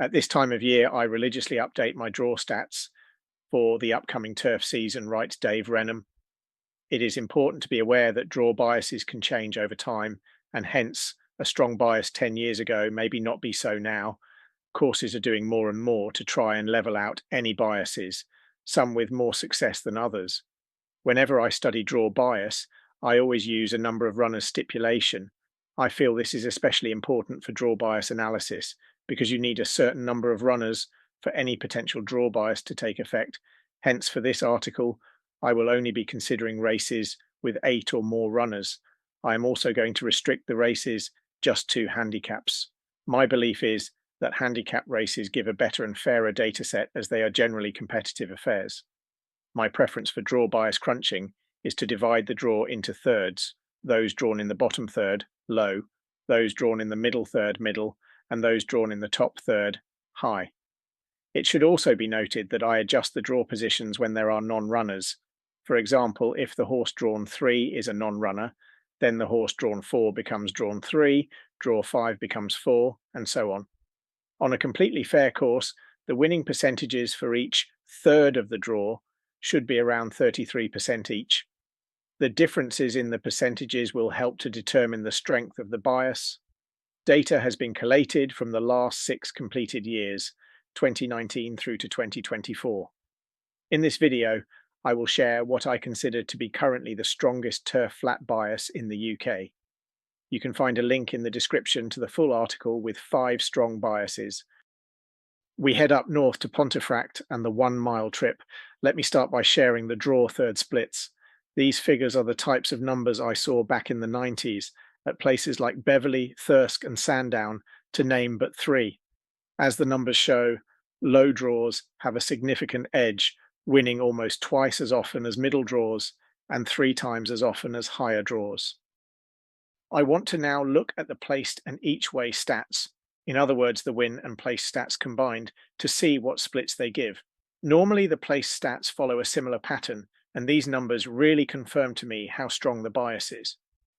At this time of year, I religiously update my draw stats for the upcoming turf season, writes Dave Renham. It is important to be aware that draw biases can change over time, and hence a strong bias 10 years ago maybe not be so now. Courses are doing more and more to try and level out any biases, some with more success than others. Whenever I study draw bias, I always use a number of runners stipulation. I feel this is especially important for draw bias analysis because you need a certain number of runners for any potential draw bias to take effect. Hence, for this article, I will only be considering races with 8 or more runners. I am also going to restrict the races just to handicaps. My belief is that handicap races give a better and fairer data set as they are generally competitive affairs. My preference for draw bias crunching is to divide the draw into thirds, those drawn in the bottom third, low, those drawn in the middle third, middle, and those drawn in the top third, high. It should also be noted that I adjust the draw positions when there are non-runners. For example, if the horse drawn 3 is a non-runner, then the horse drawn 4 becomes drawn 3, draw 5 becomes 4, and so on. On a completely fair course, the winning percentages for each third of the draw should be around 33% each. The differences in the percentages will help to determine the strength of the bias. Data has been collated from the last 6 completed years, 2019 through to 2024. In this video, I will share what I consider to be currently the strongest turf flat bias in the UK. You can find a link in the description to the full article with 5 strong biases. We head up north to Pontefract and the 1 mile trip. Let me start by sharing the draw third splits. These figures are the types of numbers I saw back in the 90s at places like Beverley, Thirsk and Sandown, to name but 3. As the numbers show, low draws have a significant edge, winning almost twice as often as middle draws and 3 times as often as higher draws. I want to now look at the placed and each way stats, in other words, the win and place stats combined, to see what splits they give. Normally, the place stats follow a similar pattern, and these numbers really confirm to me how strong the bias is.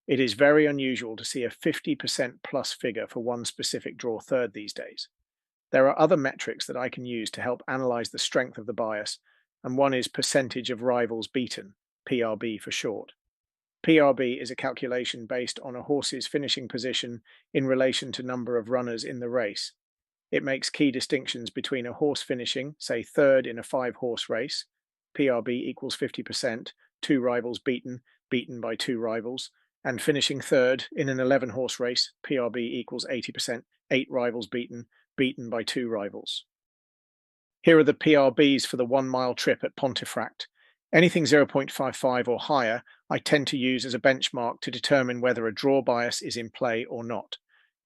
It is very unusual to see a 50% plus figure for one specific draw third these days. There are other metrics that I can use to help analyze the strength of the bias, and one is percentage of rivals beaten, PRB for short. PRB is a calculation based on a horse's finishing position in relation to number of runners in the race. It makes key distinctions between a horse finishing, say third in a 5-horse race, PRB equals 50%, 2 rivals beaten, beaten by 2 rivals, and finishing third in an 11-horse race, PRB equals 80%, 8 rivals beaten, beaten by 2 rivals. Here are the PRBs for the 1 mile trip at Pontefract. Anything 0.55 or higher, I tend to use as a benchmark to determine whether a draw bias is in play or not.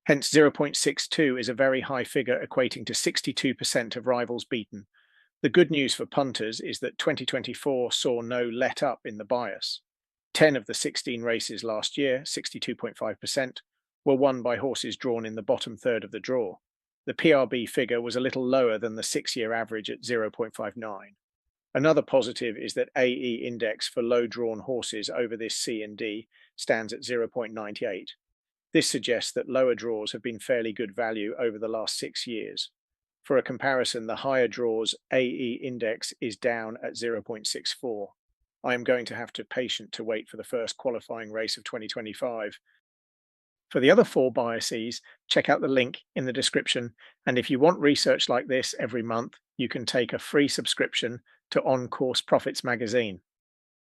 Hence, 0.62 is a very high figure equating to 62% of rivals beaten. The good news for punters is that 2024 saw no let up in the bias. 10 of the 16 races last year, 62.5%, were won by horses drawn in the bottom third of the draw. The PRB figure was a little lower than the 6-year average at 0.59. Another positive is that AE index for low drawn horses over this C and D stands at 0.98. This suggests that lower draws have been fairly good value over the last 6 years. For a comparison, the higher draws AE index is down at 0.64. I am going to have to patient to wait for the first qualifying race of 2025. For the other 4 biases, check out the link in the description, and if you want research like this every month, you can take a free subscription to On Course Profits magazine.